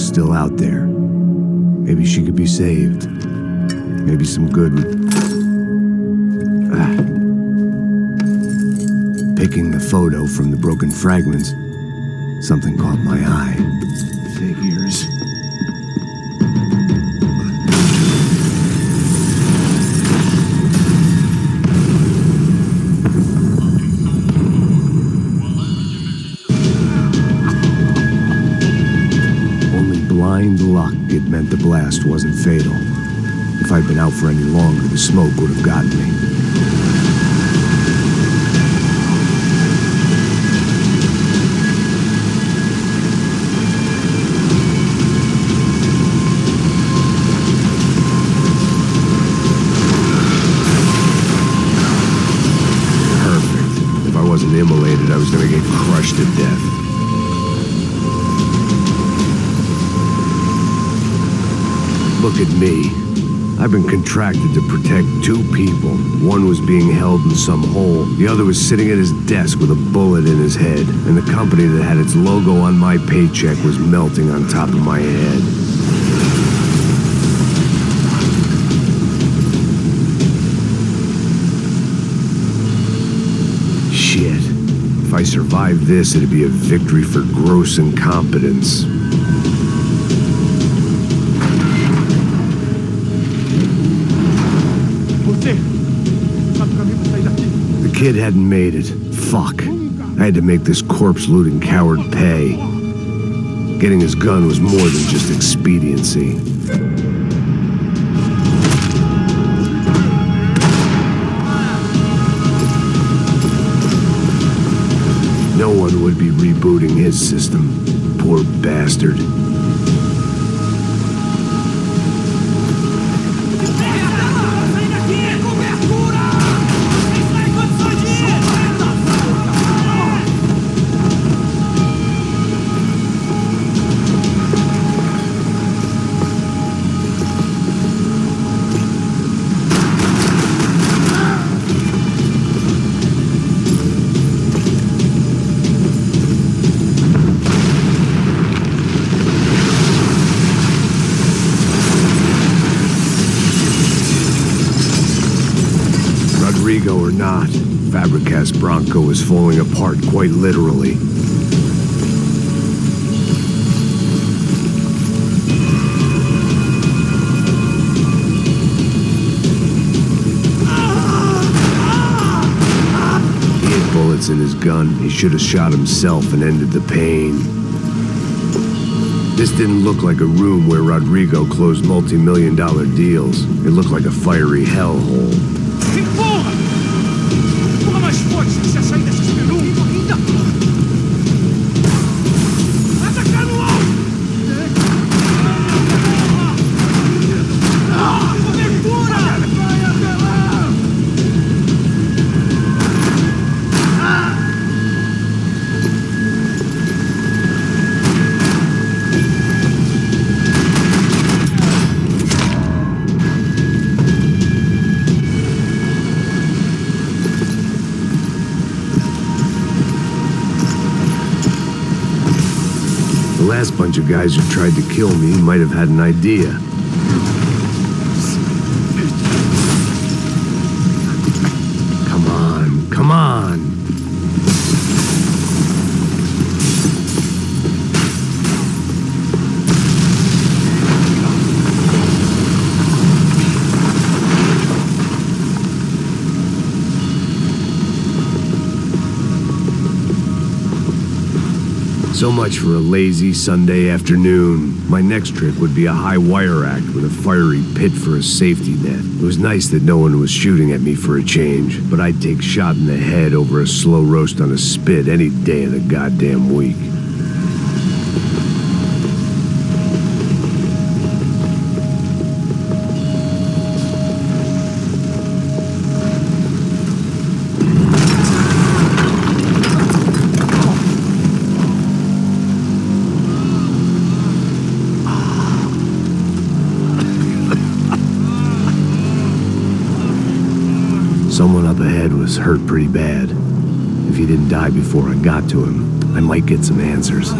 was still out there. Maybe she could be saved. Maybe some good would... Picking the photo from the broken fragments, something caught my eye. Figures. Blind luck it meant the blast wasn't fatal. If I'd been out for any longer, the smoke would have gotten me. Perfect. If I wasn't immolated, I was gonna get crushed to death. Look at me. I've been contracted to protect two people. One was being held in some hole. The other was sitting at his desk with a bullet in his head. And the company that had its logo on my paycheck was melting on top of my head. Shit. If I survived this, it'd be a victory for gross incompetence. The kid hadn't made it. Fuck. I had to make this corpse-looting coward pay. Getting his gun was more than just expediency. No one would be rebooting his system. Poor bastard. Or not, Fabricast Bronco was falling apart quite literally. He had bullets in his gun. He should have shot himself and ended the pain. This didn't look like a room where Rodrigo closed multi-million-dollar deals. It looked like a fiery hellhole. The last bunch of guys who tried to kill me might have had an idea. Come on, come on! So much for a lazy Sunday afternoon. My next trick would be a high wire act with a fiery pit for a safety net. It was nice that no one was shooting at me for a change, but I'd take shot in the head over a slow roast on a spit any day of the goddamn week. Someone up ahead was hurt pretty bad. If he didn't die before I got to him, I might get some answers.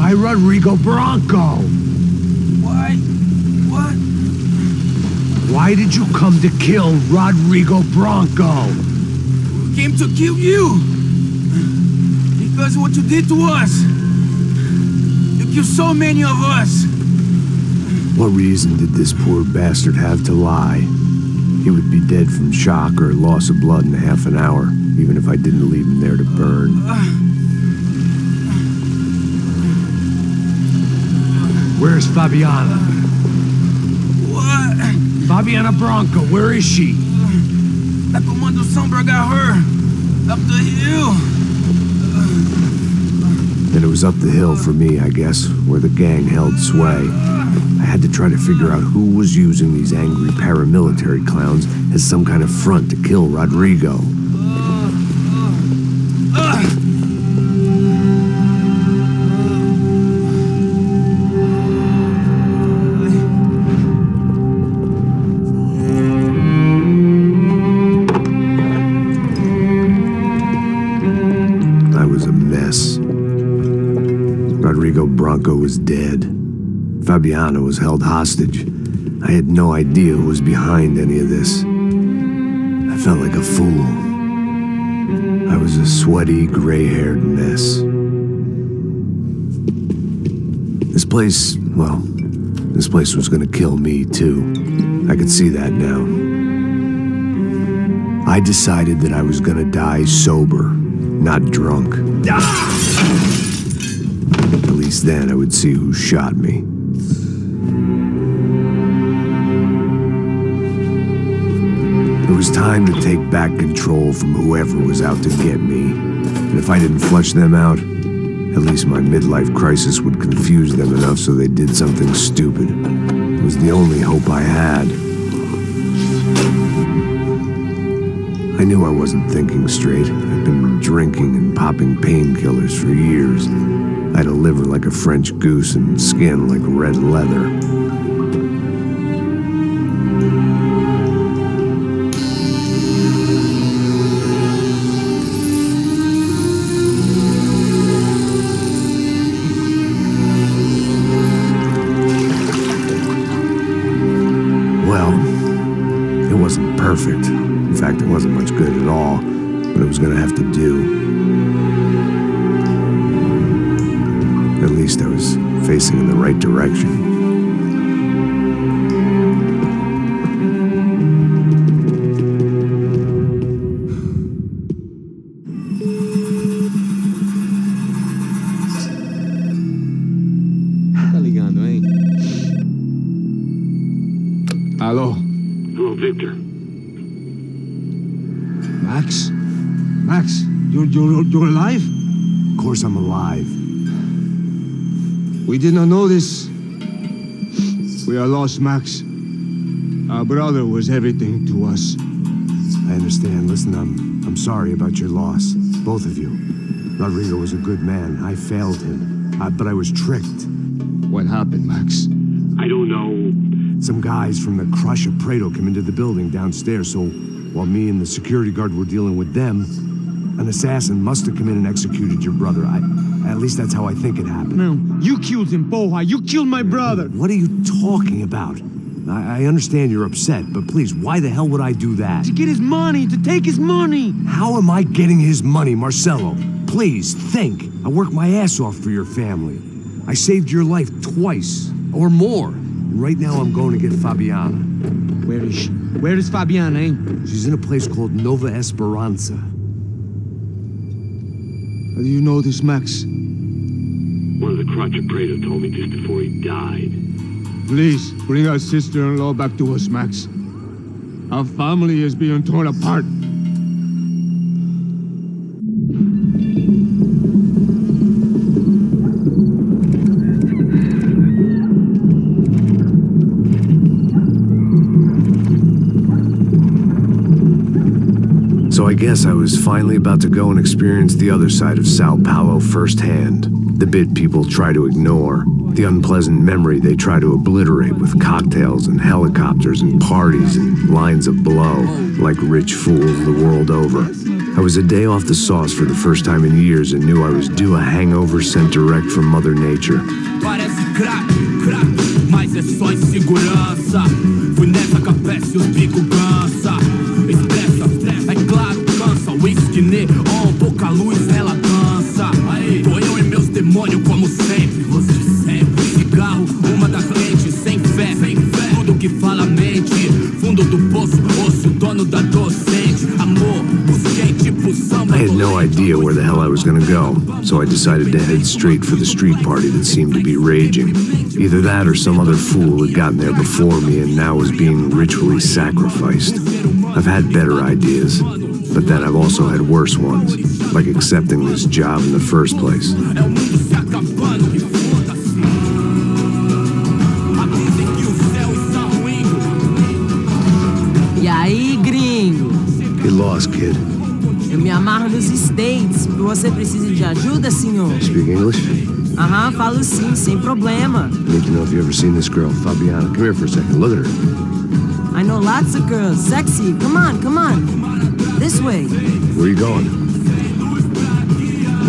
by Rodrigo Bronco. Why? What? Why did you come to kill Rodrigo Bronco? We came to kill you. Because of what you did to us. You killed so many of us. What reason did this poor bastard have to lie? He would be dead from shock or loss of blood in half an hour, even if I didn't leave him there to burn. Where's Fabiana? What? Fabiana Bronco, where is she? That Comando Sombra got her. Up the hill. And it was up the hill for me, I guess, where the gang held sway. I had to try to figure out who was using these angry paramilitary clowns as some kind of front to kill Rodrigo. I was a mess. Rodrigo Bronco was dead. Fabiana was held hostage. I had no idea who was behind any of this. I felt like a fool. I was a sweaty, gray-haired mess. This place was gonna kill me, too. I could see that now. I decided that I was gonna die sober, not drunk. At least then I would see who shot me. It was time to take back control from whoever was out to get me. And if I didn't flush them out, at least my midlife crisis would confuse them enough so they did something stupid. It was the only hope I had. I knew I wasn't thinking straight. I'd been drinking and popping painkillers for years. I had a liver like a French goose and skin like red leather. Well, it wasn't perfect. In fact, it wasn't much good at all, but it was gonna have to do. At least I was facing in the right direction. Está ligando, ¿eh? Aló. Hello, Victor. Max? Max, you're alive? Of course I'm alive. We did not know this. We are lost, Max. Our brother was everything to us. I understand. Listen, I'm sorry about your loss. Both of you. Rodrigo was a good man. I failed him. But I was tricked. What happened, Max? I don't know. Some guys from the Crush of Prado came into the building downstairs, so while me and the security guard were dealing with them, an assassin must have come in and executed your brother. At least that's how I think it happened. No, you killed him, Poha. You killed my brother. What are you talking about? I understand you're upset, but please, why the hell would I do that? To get his money, to take his money. How am I getting his money, Marcelo? Please, think. I worked my ass off for your family. I saved your life twice, or more. Right now I'm going to get Fabiana. Where is she? Where is Fabiana, eh? She's in a place called Nova Esperanza. How do you know this, Max? One of the Crotch of Prado told me just before he died. Please, bring our sister-in-law back to us, Max. Our family is being torn apart. So I guess I was finally about to go and experience the other side of Sao Paulo firsthand. The bit people try to ignore. The unpleasant memory they try to obliterate with cocktails and helicopters and parties and lines of blow, like rich fools the world over. I was a day off the sauce for the first time in years and knew I was due a hangover sent direct from Mother Nature. Parece crack, mas é só insegurança. Fui nessa capete, os bico cansa. Estressa, é claro, cansa. Whisky neon, pouca luz, ela dança. Tô eu e meus demônios como sempre. Você sempre. Cigarro, uma da frente, sem fé. Tudo que fala mente. Fundo do poço, osso, dono da docente. Amor, busquei tipo samba. I had no idea where the hell I was gonna go, so I decided to head straight for the street party that seemed to be raging. Either that or some other fool had gotten there before me and now was being ritually sacrificed. I've had better ideas, but then I've also had worse ones, like accepting this job in the first place. É o mundo se acabando e foda-se. Avisem que o céu está ruindo. E aí, gringo? Get lost, kid. Eu me amarro nos States. Você precisa de ajuda, senhor? Speak English? Aham, falo sim, sem problema. Need to know if you ever seen this girl, Fabiana. Come here for a second. Look at her. I know lots of girls. Sexy. Come on. This way. Where are you going?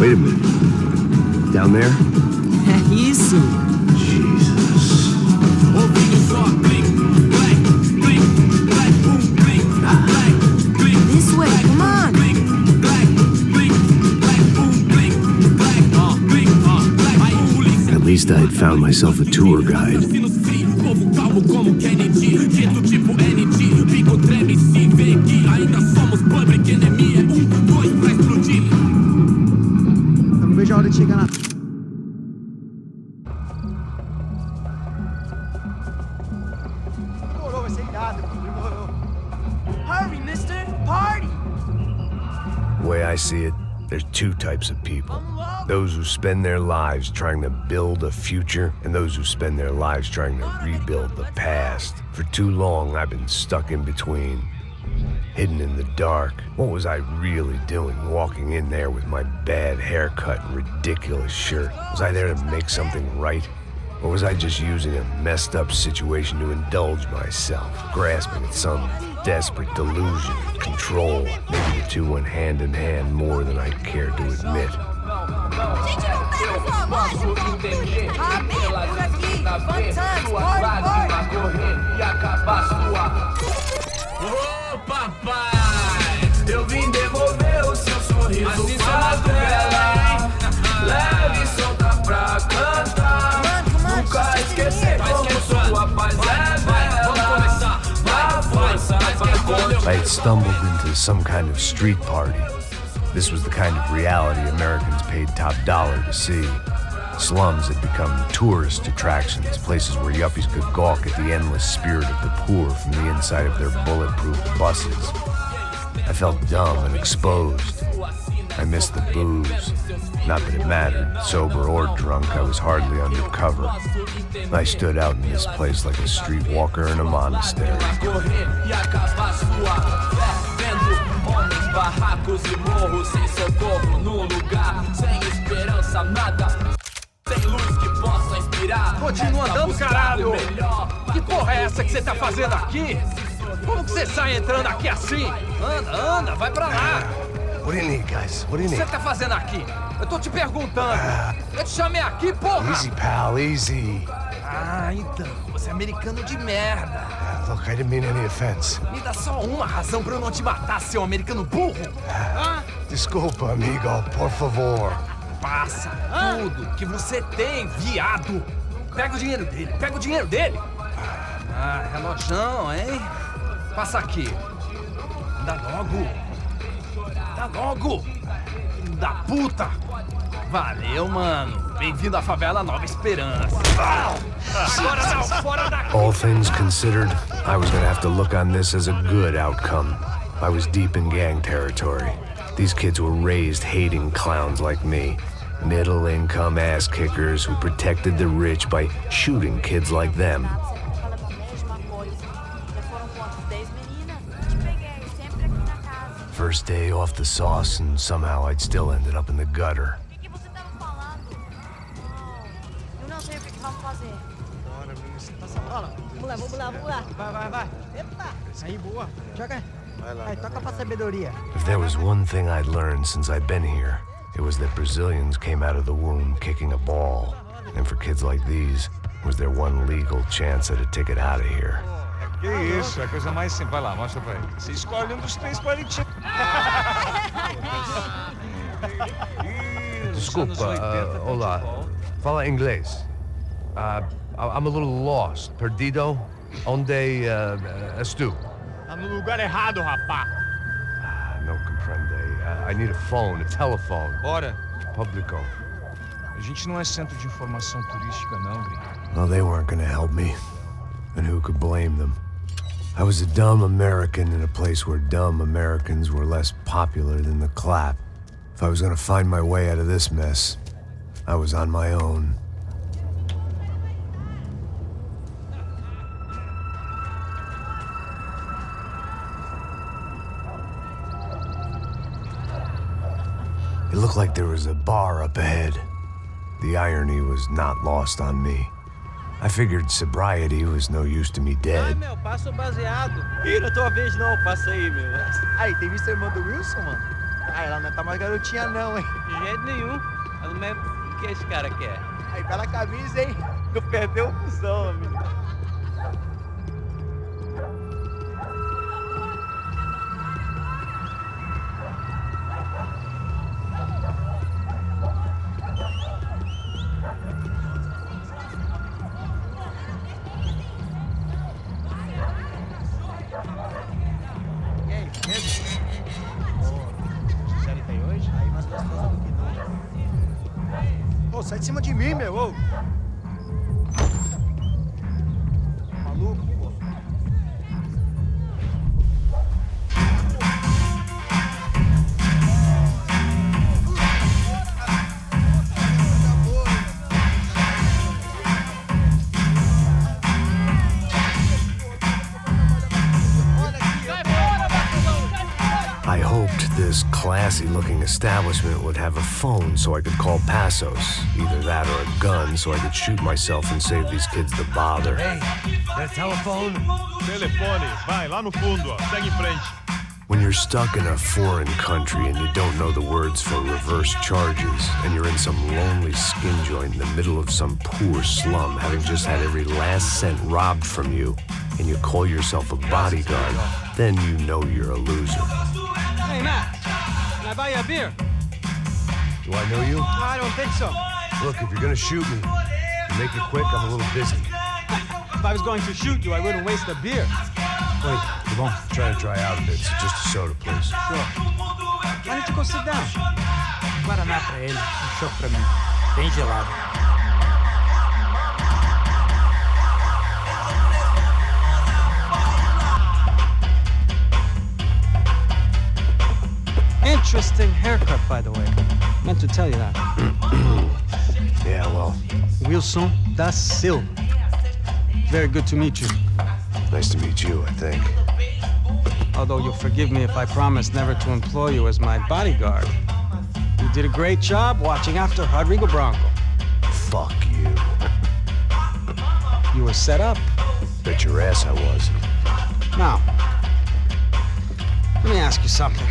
Wait a minute. Down there? É isso. Jesus. Ouvindo só blink, blink, blink, blink, boom, blink, blink, blink. This way. Come on. Blink, blink, blink, blink, boom, blink, blink, blink, blink. Aí o polícia. At least I had found myself a tour guide. Sinos frios, povo calmo como Kennedy. Dito tipo NT, bico treme se vê que ainda somos public enemy. 1, 2 pra explodir. Eu não vejo a hora de chegar na... Demorou, vai ser irado. Demorou. Hurry, mister. Party. The way I see it, there's two types of people. Those who spend their lives trying to build a future, and those who spend their lives trying to rebuild the past. For too long, I've been stuck in between, hidden in the dark. What was I really doing walking in there with my bad haircut and ridiculous shirt? Was I there to make something right? Or was I just using a messed up situation to indulge myself, grasping at some desperate delusion, control? Maybe the two went hand in hand more than I cared to admit. Gente, não pega sua voz! Rápido, por aqui! Fun times, party! Ô papai, eu vim devolver o seu sorriso. Assim favela, leve e solta pra cantar. Nunca esquecer como sua paz é bela. Vai força, vai. I had stumbled into some kind of street party. This was the kind of reality Americans paid top dollar to see. Slums had become tourist attractions, places where yuppies could gawk at the endless spirit of the poor from the inside of their bulletproof buses. I felt dumb and exposed. I missed the booze. Not that it mattered, sober or drunk, I was hardly undercover. I stood out in this place like a streetwalker in a monastery. Barracos e morros sem socorro num lugar sem esperança, nada. Sem luz que possa inspirar. Continua andando, caralho! Que porra é essa que você tá fazendo aqui? Como que você sai entrando aqui assim? Anda, vai pra lá! What do you need, guys? What do you O que need? você tá fazendo aqui? Eu tô te perguntando. Eu te chamei aqui, porra! Easy, pal, easy. Ah, então, você é americano de merda. Look, I didn't mean any offense. Me dá só uma razão pra eu não te matar, seu americano burro. Desculpa, amigo, por favor. Passa tudo que você tem, viado. Pega o dinheiro dele, Ah, relojão, hein? Passa aqui. Dá logo. Filho da puta. Valeu, mano. Bem-vindo à favela Nova Esperança. Agora não, fora daqui. All things considered, I was gonna have to look on this as a good outcome. I was deep in gang territory. These kids were raised hating clowns like me. Middle-income ass-kickers who protected the rich by shooting kids like them. First day off the sauce, and somehow I'd still ended up in the gutter. Vamos lá. Vai. Eita. Aí, boa. Joga. Aí, toca pra sabedoria. If there was one thing I'd learned since I'd been here, it was that Brazilians came out of the womb kicking a ball. And for kids like these, was their one legal chance at a ticket out of here. Que isso, é a coisa mais simples. Vai lá, mostra pra ele. Você escolhe um dos três palitinhos. Desculpa, olá. Fala inglês. I'm a little lost. Perdido? Onde estou? Tá no lugar errado, rapá. Não compreende. I need a phone, a telephone. Bora. Publico. A gente não é centro de informação turística, não, gringo. Well, they weren't gonna help me. And who could blame them? I was a dumb American in a place where dumb Americans were less popular than the clap. If I was gonna find my way out of this mess, I was on my own. It looked like there was a bar up ahead. The irony was not lost on me. I figured sobriety was no use to me dead. Meu, passa o baseado. Ih, não é tua vez não, passa aí, meu. Aí, tem visto a irmã do Wilson, mano? Ah, ela não tá mais garotinha não, hein? De jeito nenhum. Ela não é o que esse cara quer. Aí, pela camisa, hein? Não perdeu o fusão, amigo. Ô, sai de cima de mim, meu, ô! Maluco, pô. I hoped this classy-looking establishment would have a phone so I could call Passos. Either that or a gun so I could shoot myself and save these kids the bother. Hey, that telephone? Telefone, vai, lá no fundo, ó. Segue em frente. When you're stuck in a foreign country and you don't know the words for reverse charges, and you're in some lonely skin joint in the middle of some poor slum, having just had every last cent robbed from you, and you call yourself a bodyguard, then you know you're a loser. Hey, Matt. Can I buy you a beer? Do I know you? I don't think so. Look, if you're gonna shoot me, make it quick, I'm a little busy. If I was going to shoot you, I wouldn't waste a beer. Wait, come on. Trying to dry out a bit, so just a soda, please. Sure. Why don't you go sit down? Guaraná pra ele, chopp pra mim. Bem gelado. Interesting haircut, by the way. Meant to tell you that. Yeah, well, Wilson da Silva. Very good to meet you. nice to meet you, I think. Although you'll forgive me if I promise never to employ you as my bodyguard. You did a great job watching after Rodrigo Branco. Fuck you. You were set up. Bet your ass I was. Now, let me ask you something.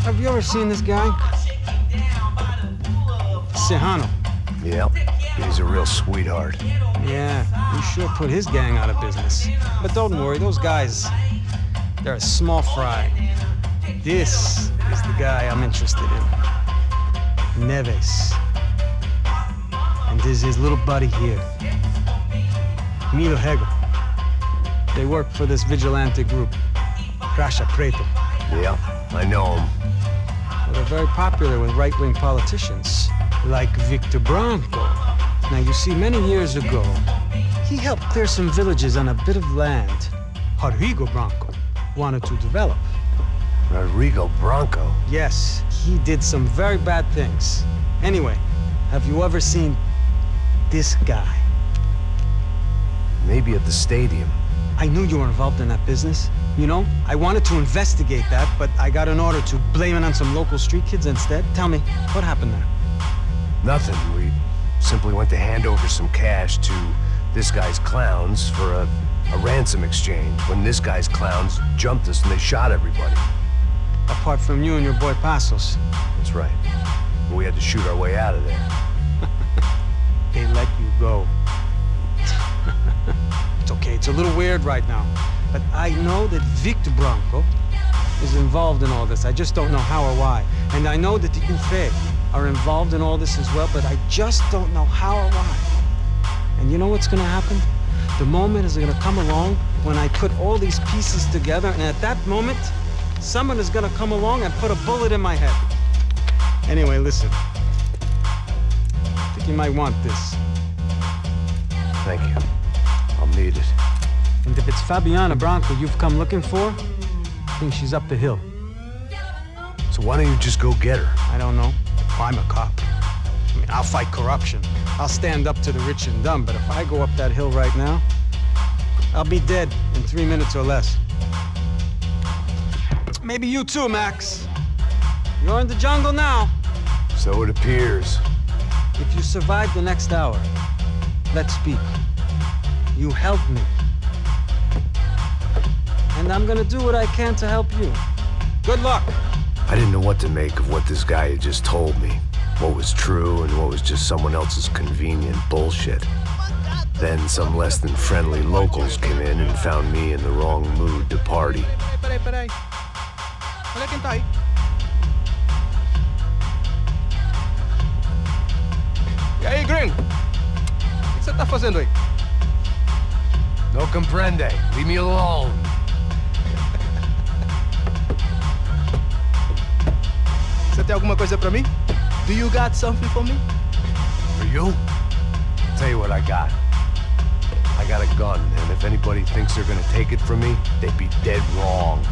Have you ever seen this guy? Serrano. Yep, he's a real sweetheart. Yeah, he sure put his gang out of business. But don't worry, those guys, they're a small fry. This is the guy I'm interested in. Neves. And this is his little buddy here. Milo Hegel. They work for this vigilante group, Cracha Preto. Yeah, I know him. Well, they're very popular with right-wing politicians, like Victor Branco. Now, you see, many years ago, he helped clear some villages on a bit of land Rodrigo Branco wanted to develop. Rodrigo Branco? Yes, he did some very bad things. Anyway, have you ever seen this guy? Maybe at the stadium. I knew you were involved in that business. You know, I wanted to investigate that, but I got an order to blame it on some local street kids instead. Tell me, what happened there? Nothing. We simply went to hand over some cash to this guy's clowns for a A ransom exchange when this guy's clowns jumped us and they shot everybody. Apart from you and your boy Passos. That's right. But we had to shoot our way out of there. They let you go. It's okay, it's a little weird right now. But I know that Victor Branco is involved in all this. I just don't know how or why. And I know that the UFE are involved in all this as well, but I just don't know how or why. And you know what's gonna happen? The moment is gonna come along when I put all these pieces together, and at that moment, someone is gonna come along and put a bullet in my head. Anyway, listen. I think you might want this. Thank you. I'll need it. And if it's Fabiana Branco you've come looking for, I think she's up the hill. So why don't you just go get her? I don't know. I'm a cop. I mean, I'll fight corruption. I'll stand up to the rich and dumb, but if I go up that hill right now, I'll be dead in 3 minutes or less. Maybe you too, Max. You're in the jungle now. So it appears. If you survive the next hour, let's speak. You help me. And I'm gonna do what I can to help you. Good luck. I didn't know what to make of what this guy had just told me. What was true and what was just someone else's convenient bullshit. Then some less than friendly locals came in and found me in the wrong mood to party. Peraí. Olha quem tá aí. E aí, gringo? O que você tá fazendo aí? No comprende. Leave me alone. Você tem alguma coisa pra mim? Do you got something for me? For you? I'll tell you what I got. I got a gun, and if anybody thinks they're gonna take it from me, they'd be dead wrong.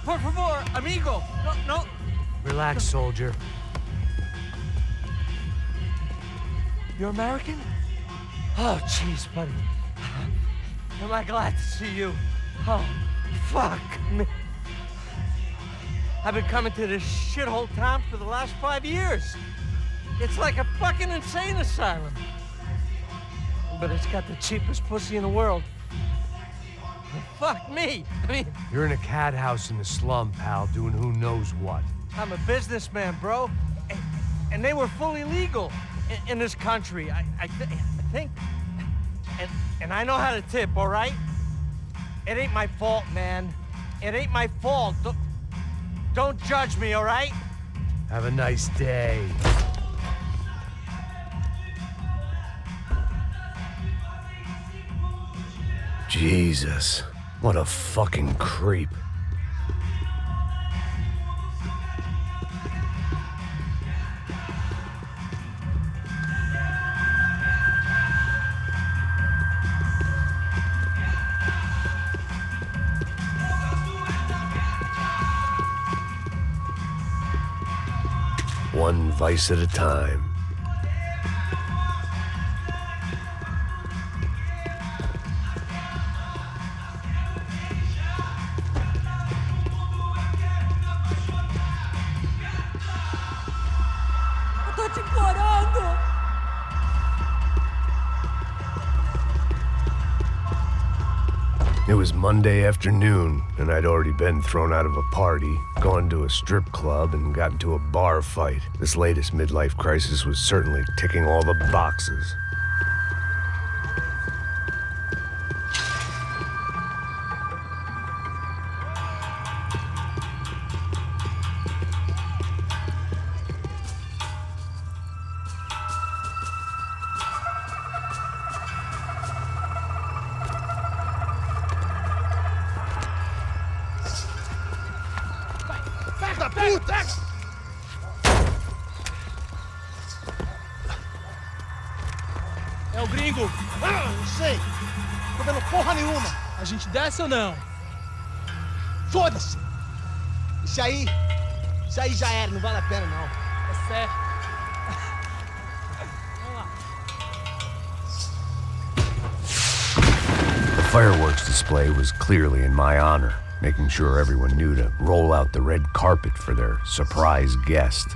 Por favor, amigo. No. Relax, soldier. You're American? Oh, jeez, buddy. Am I glad to see you? Oh, fuck me. I've been coming to this shithole town for the last 5 years. It's like a fucking insane asylum. But it's got the cheapest pussy in the world. Fuck me. I mean... You're in a cat house in the slum, pal, doing who knows what. I'm a businessman, bro. And they were fully legal in this country. I think... And I know how to tip, all right? It ain't my fault, man. It ain't my fault. Don't judge me, all right? Have a nice day. Jesus, what a fucking creep. One vice at a time. Eu tô te implorando! It was Monday afternoon, and I'd already been thrown out of a party, gone to a strip club, and got into a bar fight. This latest midlife crisis was certainly ticking all the boxes. Da puta! É o gringo. Ah, não sei. Tô vendo porra nenhuma. A gente desce ou não? Foda-se. Isso aí já era, não vale a pena não. É certo. Vamos lá. The fireworks display was clearly in my honor, making sure everyone knew to roll out the red carpet for their surprise guest.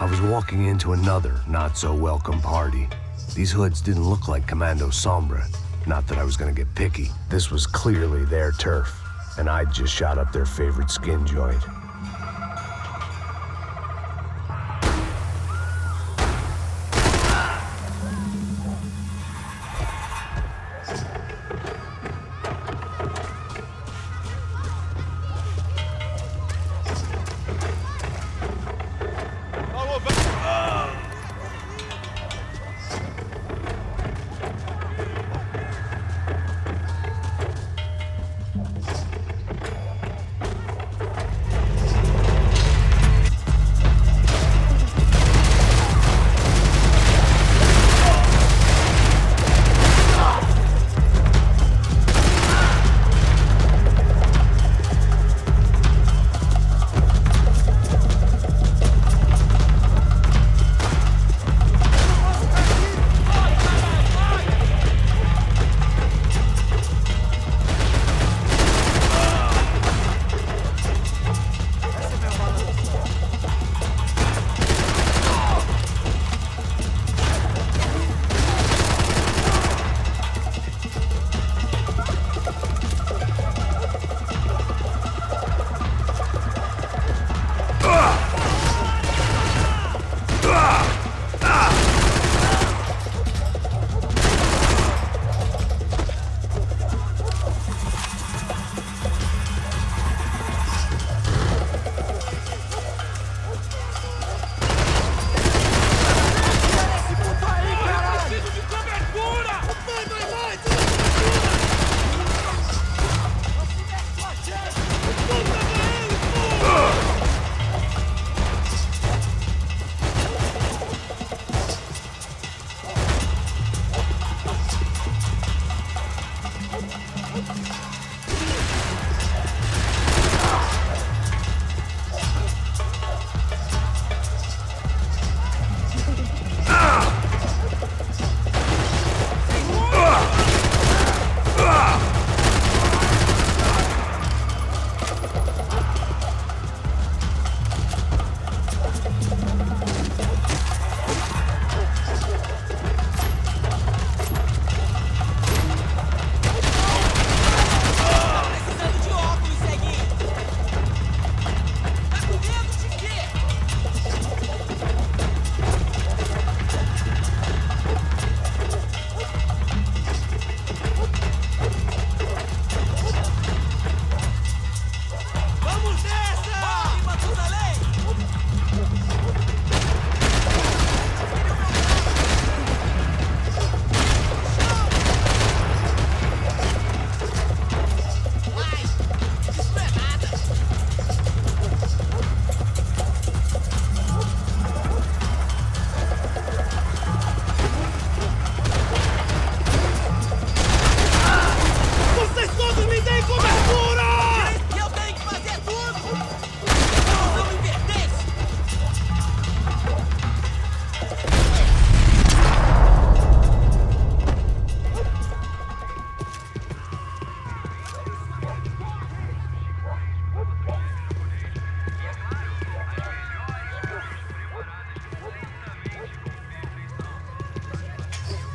I was walking into another not-so-welcome party. These hoods didn't look like Commando Sombra. Not that I was gonna get picky. This was clearly their turf, and I'd just shot up their favorite skin joint.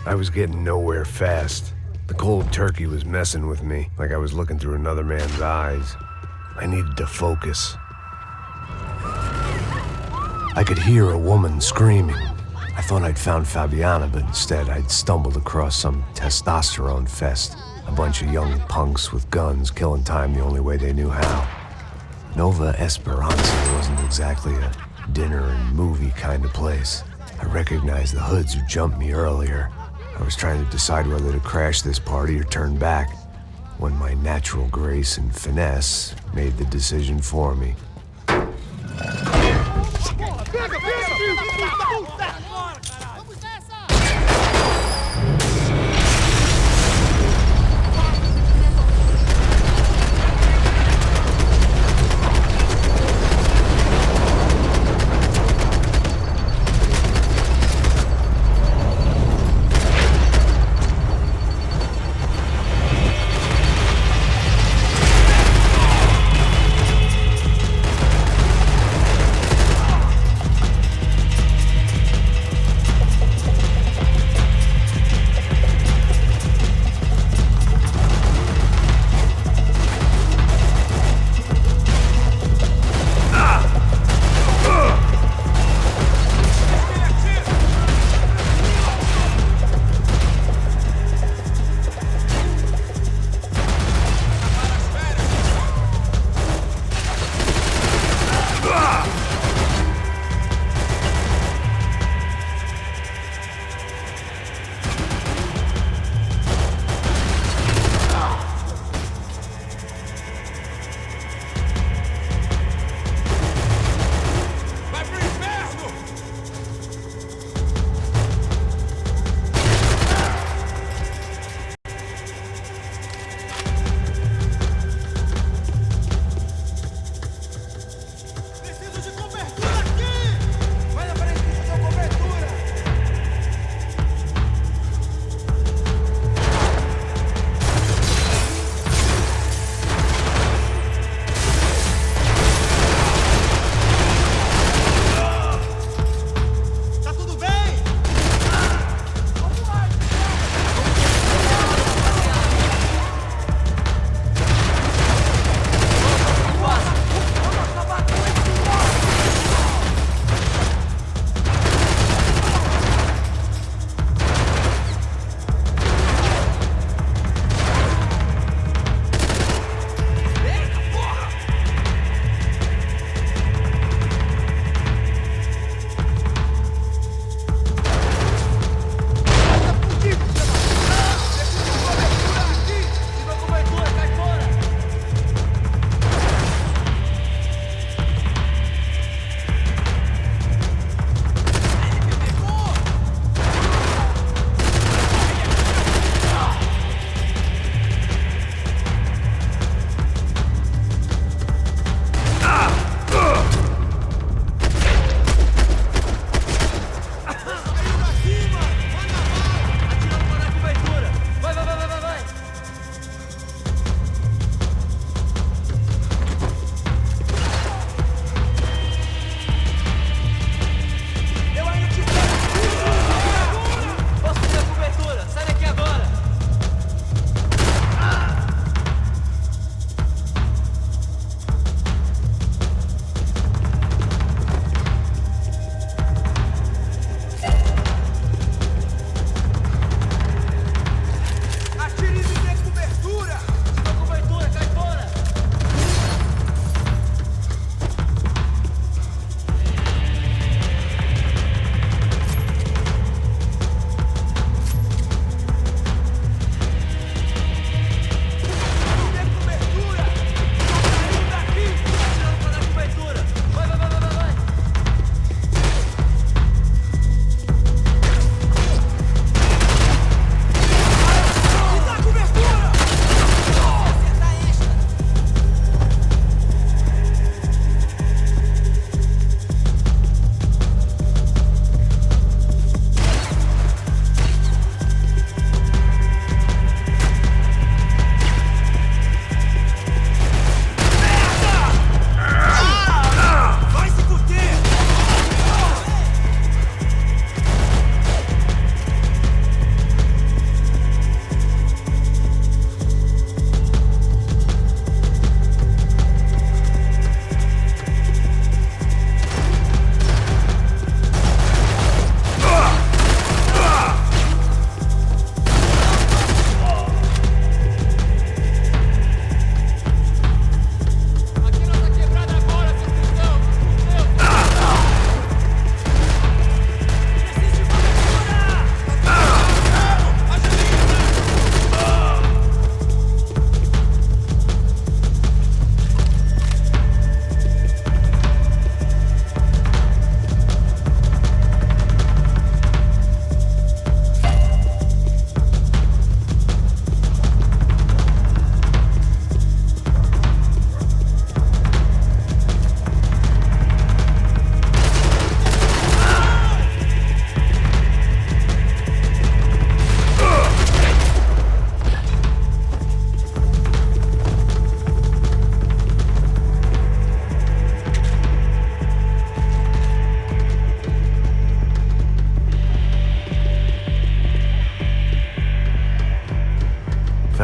I was getting nowhere fast. The cold turkey was messing with me, like I was looking through another man's eyes. I needed to focus. I could hear a woman screaming. I thought I'd found Fabiana, but instead I'd stumbled across some testosterone fest. A bunch of young punks with guns killing time the only way they knew how. Nova Esperanza wasn't exactly a dinner and movie kind of place. I recognized the hoods who jumped me earlier. I was trying to decide whether to crash this party or turn back, when my natural grace and finesse made the decision for me.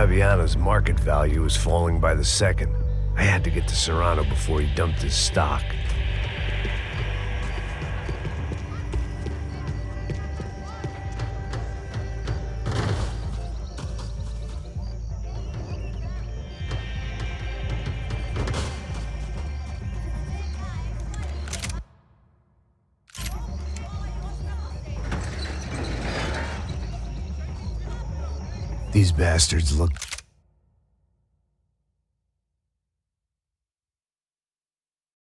Fabiano's market value was falling by the second. I had to get to Serrano before he dumped his stock. These bastards look